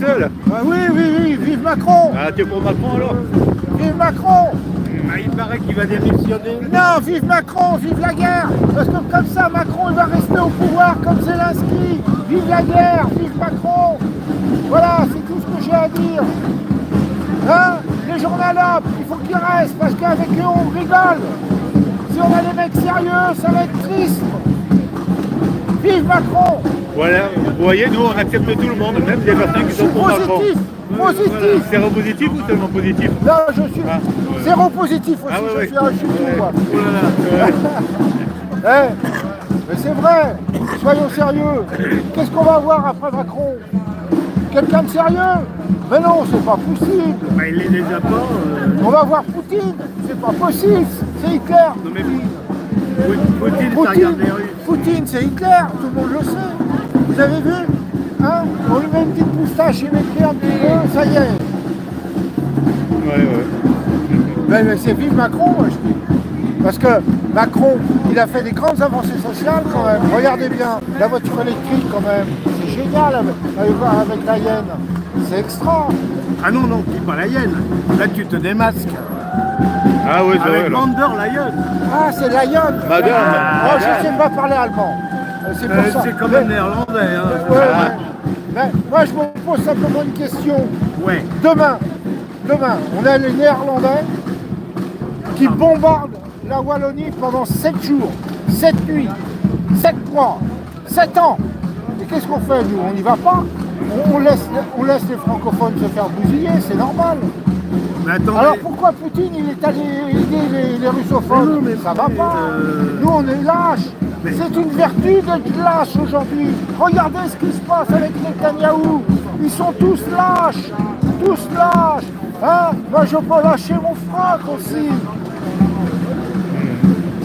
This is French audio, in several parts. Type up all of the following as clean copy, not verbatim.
seul. Ah oui, vive Macron. Ah, tu es pour Macron alors? Vive Macron. Ah, il paraît qu'il va démissionner. Non, vive Macron, vive la guerre. Parce que comme ça, Macron, il va rester au pouvoir comme Zelensky. Vive la guerre, vive Macron. Voilà, c'est tout ce que j'ai à dire. Hein? Les journalistes, il faut qu'ils restent, parce qu'avec eux, on rigole. Si on a des mecs sérieux, ça va être triste. Vive Macron. Voilà, vous voyez, nous on accepte tout le monde, même les personnes qui sont pour Macron. Positif. Voilà. Séropositif ou seulement positif? Là, je suis séropositif aussi, Ah, ouais, je suis un chutou, moi. Oh là là. Mais c'est vrai, soyons sérieux. Qu'est-ce qu'on va voir après Macron? Quelqu'un de sérieux? Mais non, c'est pas possible. Bah, il est déjà pas. On va voir Poutine, c'est pas possible. C'est Hitler. Non mais Poutine, ça regarde les Russes. Poutine, c'est Hitler, tout le monde le sait. Vous avez vu? Hein? On lui met une petite moustache, il m'écrit un petit peu, ça y est. Ouais. Mais c'est vive Macron, moi je dis. Parce que Macron, il a fait des grandes avancées sociales quand même. Regardez bien, la voiture électrique quand même. C'est génial avec la hyène. C'est extra. Ah non, dis pas la hyène. Là, tu te démasques. Ah oui, c'est vrai. Avec Mander la hyène. Ah, c'est la hyène. Oh, je ne sais pas parler allemand. C'est pour ça. C'est quand même néerlandais. Hein. Ouais. Mais moi, je me pose simplement une question. Ouais. Demain, on a les Néerlandais qui bombardent la Wallonie pendant 7 jours, 7 nuits, 7 mois, 7 ans. Et qu'est-ce qu'on fait, nous? On n'y va pas. On laisse les francophones se faire bousiller, c'est normal. Mais attendez. Alors pourquoi Poutine il est allé aider les russophones? Mais ça va pas. Nous on est lâches. C'est une vertu d'être lâche aujourd'hui. Regardez ce qui se passe avec Netanyahou. Ils sont tous lâches. Tous lâches. Hein? Moi je peux lâcher mon froc aussi.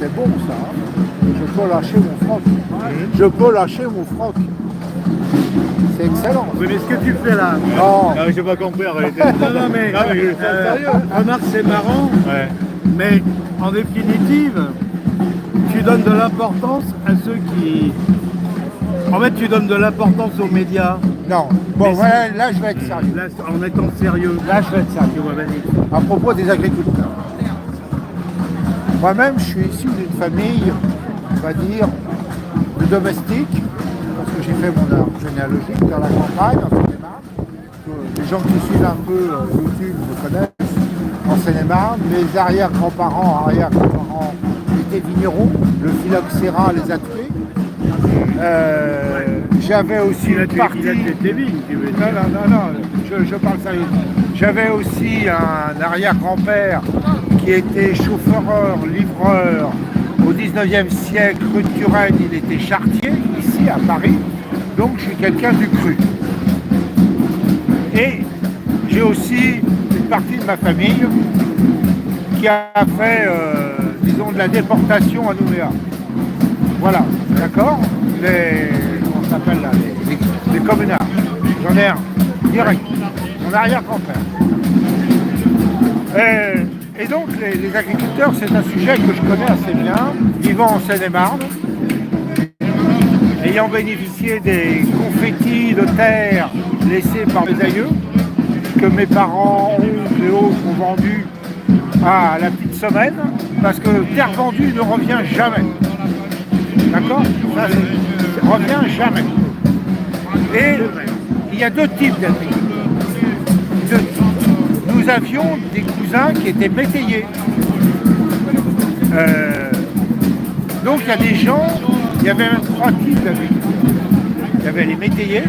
C'est bon ça. Hein? Je peux lâcher mon froc. Je peux lâcher mon froc. C'est excellent. Oui, mais ce que tu fais là. Non. Ah, j'ai pas compris en réalité. Non, mais sérieux. remarque, c'est marrant. Ouais. Mais en définitive, tu donnes de l'importance à ceux qui. En fait, tu donnes de l'importance aux médias. Non. Bon, voilà, là je vais être sérieux. Là, en étant sérieux. Là je vais être sérieux. Ouais, vas-y. À propos des agriculteurs. Moi-même, je suis issu d'une famille, on va dire, de domestiques, parce que j'ai fait mon arbre généalogique dans la campagne, en Seine-et-Marne. Les gens qui suivent un peu YouTube me connaissent, en Seine-et-Marne. Mes arrière-grands-parents étaient vignerons, le phylloxéra les a tués. J'avais aussi une partie... Il a tué tes vignes, tu veux dire. Non, je parle sérieusement. J'avais aussi un arrière-grand-père qui était chauffeur, livreur. Au 19e siècle, rue de Turenne, il était charretier, ici à Paris. Donc je suis quelqu'un du cru. Et j'ai aussi une partie de ma famille qui a fait, disons, de la déportation à Nouméa. Voilà, d'accord? Comment ça s'appelle là? Les communards. J'en ai un, direct. Mon arrière-grand-père. Et donc les agriculteurs, c'est un sujet que je connais assez bien, vivant en Seine-et-Marne, ayant bénéficié des confettis de terre laissés par mes aïeux, que mes parents, oncles et autres ont vendus à la petite semaine, parce que terre vendue ne revient jamais. D'accord? Ça ne revient jamais. Et il y a deux types d'agriculteurs. Nous avions des cousins qui étaient métayers. Donc il y a des gens, il y avait même 3 types d'agriculteurs. Il y avait les métayers,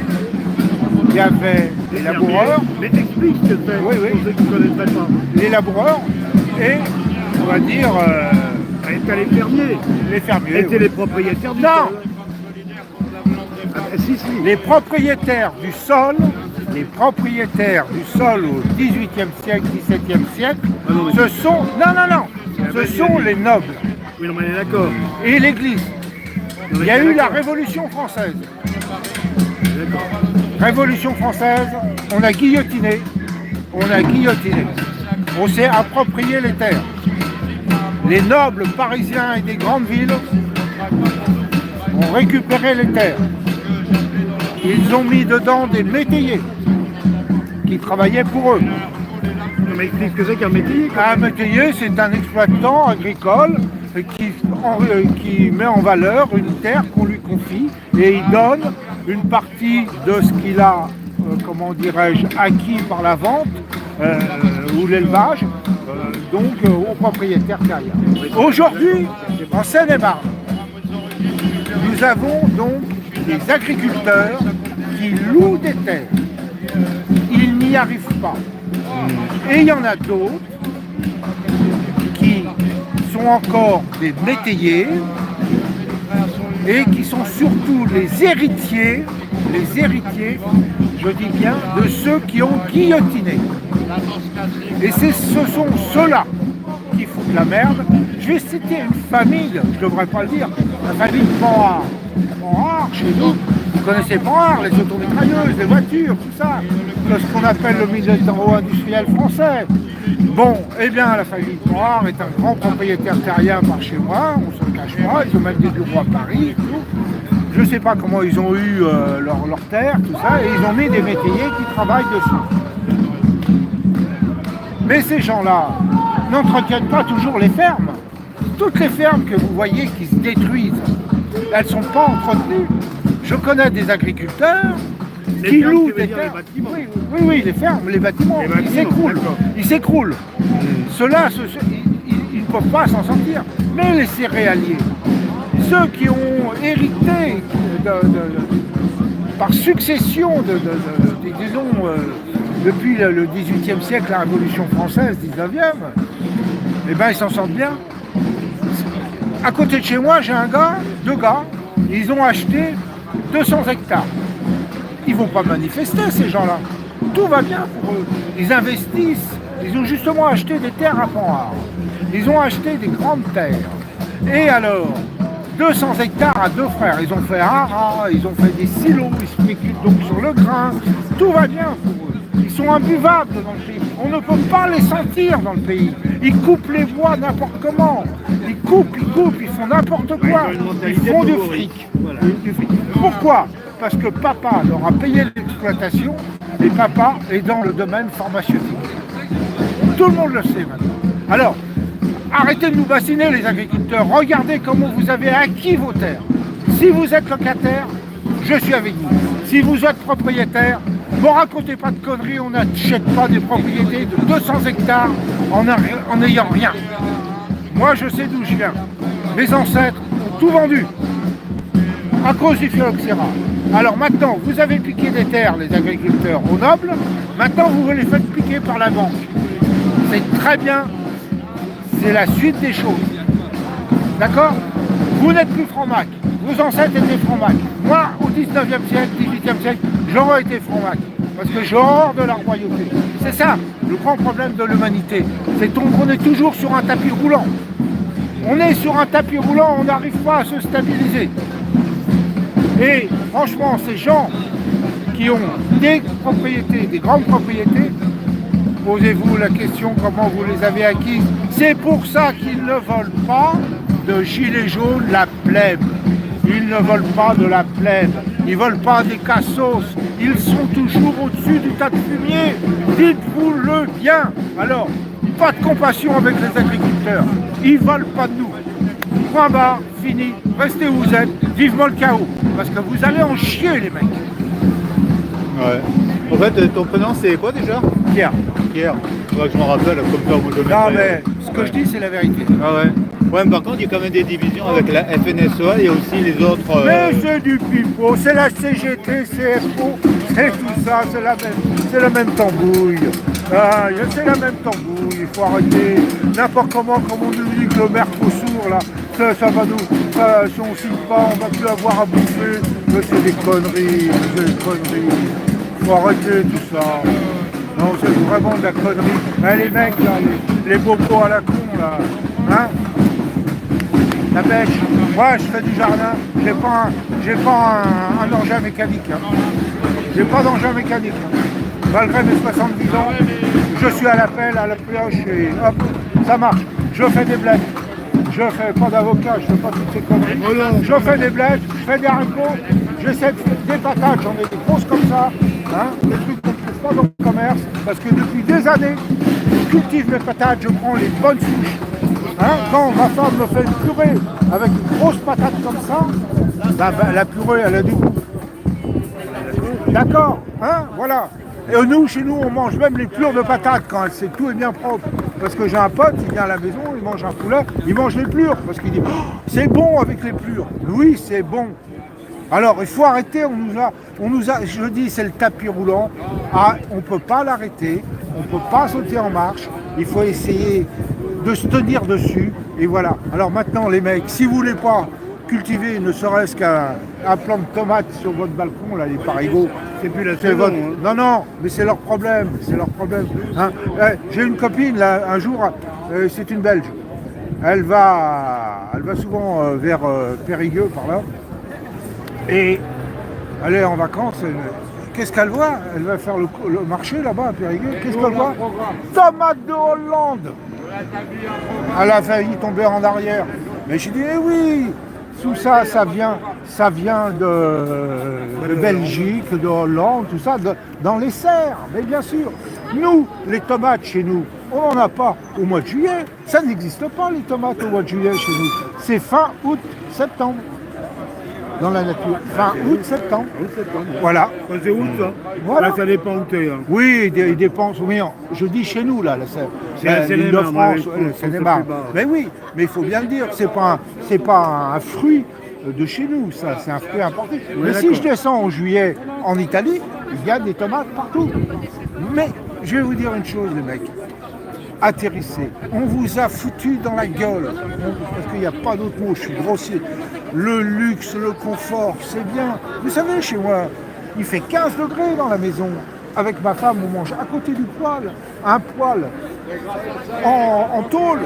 il y avait les laboureurs. Mais explique ce que c'est, Oui. pour ceux qui ne connaissent pas. Les laboureurs et, on va dire, T'as les fermiers. les fermiers. Et t'es les propriétaires du Non. sol. Ah, si. Les propriétaires du sol au XVIIIe siècle, XVIIe siècle, ce sont... Non, ce sont les nobles Oui, non, mais on est d'accord. et l'Église. Il y a eu la Révolution française. Révolution française, on a guillotiné. On s'est approprié les terres. Les nobles parisiens et des grandes villes ont récupéré les terres. Ils ont mis dedans des métayers. qui travaillaient pour eux. Non, mais explique ce que c'est qu'un métier. Un métayer, c'est un exploitant agricole qui met en valeur une terre qu'on lui confie et il donne une partie de ce qu'il a, comment dirais-je, acquis par la vente ou l'élevage, aux propriétaires derrière. Aujourd'hui, en Seine-et-Marne, nous avons donc des agriculteurs qui louent des terres. Ils n'y arrivent pas. Et il y en a d'autres qui sont encore des métayers et qui sont surtout les héritiers, je dis bien, de ceux qui ont guillotiné. Et ce sont ceux-là qui foutent la merde. Je vais citer une famille, je ne devrais pas le dire, la famille Panhard. Panhard, chez nous, vous connaissez Panhard, les automitrailleuses, les voitures, tout ça. C'est ce qu'on appelle le militaro-industriel français. Bon, eh bien, la famille Panhard est un grand propriétaire terrien par chez moi, on ne se le cache pas, ils ont même des bureaux à Paris et tout. Je ne sais pas comment ils ont eu leur terre, tout ça, et ils ont mis des métayers qui travaillent dessus. Mais ces gens-là n'entretiennent pas toujours les fermes. Toutes les fermes que vous voyez qui se détruisent, elles ne sont pas entretenues. Je connais des agriculteurs qui louent des terres. Oui, les fermes, les bâtiments, ils s'écroulent. Ceux-là, ils ne peuvent pas s'en sortir. Mais les céréaliers, ceux qui ont hérité par succession disons, depuis le XVIIIe siècle, la Révolution française, 19e, eh ben ils s'en sortent bien. À côté de chez moi, j'ai deux gars, ils ont acheté 200 hectares. Ils ne vont pas manifester, ces gens-là. Tout va bien pour eux. Ils investissent. Ils ont justement acheté des terres à Panhard. Ils ont acheté des grandes terres. Et alors, 200 hectares à deux frères. Ils ont fait haras, ils ont fait des silos, ils spéculent donc sur le grain. Tout va bien pour eux. Ils sont imbuvables dans le pays. On ne peut pas les sentir dans le pays. Ils coupent les bois n'importe comment. Ils coupent, ils font n'importe quoi. Ils font du fric. Voilà. Pourquoi? Parce que papa leur a payé l'exploitation et papa est dans le domaine pharmaceutique. Tout le monde le sait maintenant. Alors, arrêtez de nous bassiner les agriculteurs. Regardez comment vous avez acquis vos terres. Si vous êtes locataire, je suis avec vous. Si vous êtes propriétaire, ne racontez pas de conneries, on n'achète pas des propriétés de 200 hectares en n'ayant rien. Moi, je sais d'où je viens. Mes ancêtres ont tout vendu à cause du phylloxéra. Alors maintenant, vous avez piqué des terres, les agriculteurs, aux nobles. Maintenant, vous les faites piquer par la banque. C'est très bien. C'est la suite des choses. D'accord? Vous n'êtes plus franc-mac. Vos ancêtres étaient franc-mac. Moi, au 19e siècle, 18e siècle, j'aurais été franc-mac. Parce que j'ai horreur de la royauté. C'est ça, le grand problème de l'humanité. C'est qu'on est toujours sur un tapis roulant. On est sur un tapis roulant, on n'arrive pas à se stabiliser. Et franchement, ces gens qui ont des propriétés, des grandes propriétés, posez-vous la question comment vous les avez acquises. C'est pour ça qu'ils ne veulent pas de gilets jaunes, la plèbe. Ils ne veulent pas de la plèbe. Ils ne veulent pas des cassos. Ils sont toujours au-dessus du tas de fumier. Dites-vous-le bien. Alors, pas de compassion avec les agriculteurs. Ils ne veulent pas de nous. Point barre, fini. Restez où vous êtes. Vivement le chaos. Parce que vous allez en chier, les mecs. Ouais. En fait, ton prénom, c'est quoi déjà? Pierre. Pierre. Faudrait que je m'en rappelle, comme ça, moi, je Non, mais ce que je dis, c'est la vérité. Ah ouais. Ouais, mais par contre, il y a quand même des divisions avec la FNSEA et aussi les autres. Mais c'est du pipeau, c'est la CGT, CFO, c'est tout ça, c'est la même tambouille. Ah, c'est la même tambouille, il faut arrêter. N'importe comment, comme on nous dit que le Mercosur, là, ça va nous. Si on ne signe pas, on va plus avoir à bouffer. Mais c'est des conneries, Il faut arrêter tout ça. Non, c'est vraiment de la connerie. Hein, les mecs, là, les bobos à la con, là. Hein? La pêche, moi je fais du jardin, j'ai pas un engin mécanique. Hein. J'ai pas d'engin mécanique. Hein. Malgré mes 70 ans, je suis à la pelle, à la pioche et hop, ça marche. Je fais des bleds. Je fais pas d'avocat, je fais pas toutes ces conneries. Je fais des bleds, je fais des haricots, j'essaie de faire des patates, j'en ai des grosses comme ça, hein, des trucs qu'on ne trouve pas dans le commerce, parce que depuis des années, je cultive mes patates, je prends les bonnes souches. Hein, quand ma femme me fait une purée avec une grosse patate comme ça, la purée, elle a du goût. D'accord, hein, voilà. Et nous, chez nous, on mange même les plures de patates quand tout est bien propre. Parce que j'ai un pote, il vient à la maison, il mange un poulet, il mange les plures. Parce qu'il dit, oh, c'est bon avec les plures. Oui, c'est bon. Alors, il faut arrêter, je dis, c'est le tapis roulant. Ah, on ne peut pas l'arrêter, on ne peut pas sauter en marche. Il faut essayer de se tenir dessus. Et voilà. Alors maintenant, les mecs, si vous ne voulez pas cultiver ne serait-ce qu'un plant de tomates sur votre balcon, là, les parigots, C'est plus la saison. Non, non, mais c'est leur problème, c'est leur problème. Hein. J'ai une copine, là, un jour, c'est une Belge. Elle va souvent vers Périgueux, par là. Et elle est en vacances. Qu'est-ce qu'elle voit? Elle va faire le marché là-bas à Périgueux. Qu'est-ce qu'elle voit? Tomates de Hollande. Elle a failli tomber en arrière. Mais j'ai dit, eh oui, tout ça, ça vient de Belgique, de Hollande, tout ça, dans les serres. Mais bien sûr, nous, les tomates chez nous, on n'en a pas au mois de juillet. Ça n'existe pas, les tomates au mois de juillet chez nous. C'est fin août, septembre. Dans la nature. Fin août, septembre. Voilà. C'est août, ça. Voilà. Là, ça dépend où t'es. Hein. Oui, il dépense. Oui, je dis chez nous, là. C'est l'île de France, c'est des marres. Mais oui, mais il faut bien le dire, c'est pas un fruit de chez nous, ça, c'est un fruit importé. Mais si je descends en juillet en Italie, il y a des tomates partout. Mais je vais vous dire une chose, les mecs. Atterrissez. On vous a foutu dans la gueule, parce qu'il n'y a pas d'autre mot, je suis grossier. Le luxe, le confort, c'est bien. Vous savez, chez moi, il fait 15 degrés dans la maison. Avec ma femme, on mange à côté du poêle, un poêle en tôle.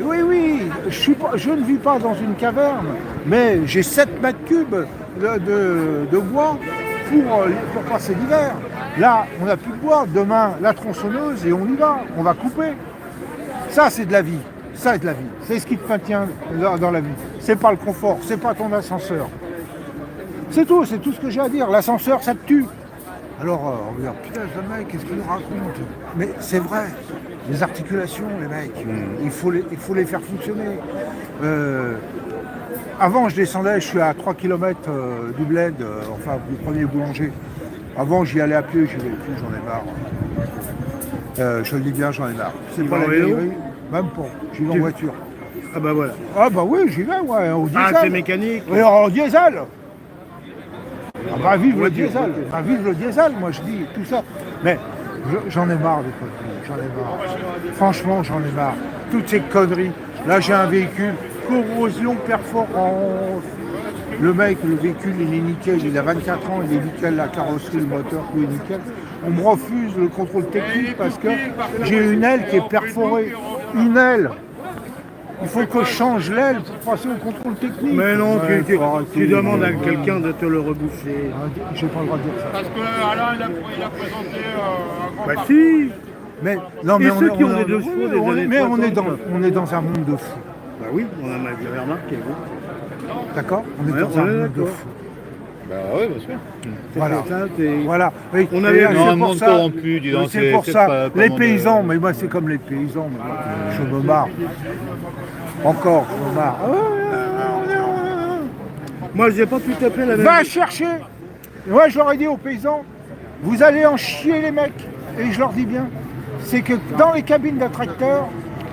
Oui, oui, je ne vis pas dans une caverne, mais j'ai 7 mètres cubes de bois pour passer l'hiver. Là, on n'a plus de bois. Demain, la tronçonneuse et on y va. On va couper. Ça, c'est de la vie. Ça, c'est de la vie. C'est ce qui te maintient dans la vie. C'est pas le confort, c'est pas ton ascenseur. C'est tout ce que j'ai à dire. L'ascenseur, ça te tue. Alors, on va dire, putain, ce mec, qu'est-ce qu'il nous raconte? Mais c'est vrai. Les articulations, les mecs, il faut les faire fonctionner. Avant, je descendais, je suis à 3 km du bled, enfin, du premier boulanger. Avant, j'y allais à pied, j'y vais plus, j'en ai marre. Je le dis bien, j'en ai marre. C'est pas la vérité, même pas. J'y vais en voiture. Ah bah voilà. Ah bah oui, j'y vais, ouais, au diesel. Ah, c'est mécanique. Oui, en diesel. Ah bah vive le diesel. Bah vive le diesel, moi je dis, tout ça. Mais j'en ai marre des conneries, j'en ai marre. Franchement, j'en ai marre. Toutes ces conneries. Là, j'ai un véhicule, corrosion perforance. Le mec, le véhicule, il est nickel, il a 24 ans, il est nickel, la carrosserie, le moteur, tout est nickel. On me refuse le contrôle technique parce que j'ai une aile qui est perforée. Une aile. Il faut que je change l'aile pour passer au contrôle technique. Mais non, tu demandes à quelqu'un de te le reboucher. J'ai pas le droit de dire ça. Parce que Alain, il a présenté un grand Bah si. Mais, non, Et ceux qui ont des deux chevaux des années mais 60, on est dans un monde de fous. Bah oui, on en a remarqué. Oui. D'accord? On est Ouais, dans un on est monde de d'accord. fous. Bah oui, bien sûr. Voilà. Ça, t'es- Voilà. Oui. On avait Et un c'est pour monde ça- corrompu, dis donc, c'est pour c'est ça. pas Les monde paysans, mais moi c'est comme les paysans. Moi, je me marre. Encore, je me marre. Moi, j'ai pas tout à fait la même. Va chercher. Moi, je leur ai dit aux paysans, vous allez en chier les mecs. Et je leur dis bien, c'est que dans les cabines de tracteurs,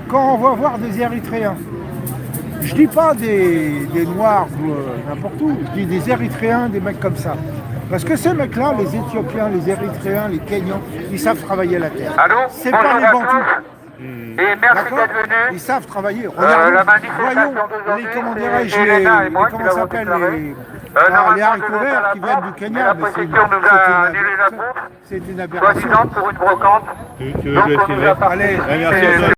quand on va voir des Érythréens, je dis pas des Noirs ou n'importe où, je dis des Érythréens, des mecs comme ça. Parce que ces mecs-là, les Éthiopiens, les Érythréens, les Kenyans, ils savent travailler la terre. Allô? C'est pas les Bonjour à Bantous. tous. Et merci D'accord? d'être venus. Ils savent travailler. Regardez, la manifestation voyons d'aujourd'hui, les, comment c'est dirais-je, Elena et moi qui comment l'avons s'appellent déclaré. les Normalement, haricots je verts vais qui à la viennent du pompe, Kenya. mais la mais préfecture nous a annulé la pompe, c'est une aberration. soi-disant pour une brocante. Tu veux Donc le on nous laisser a parlé. Allez, merci à toi.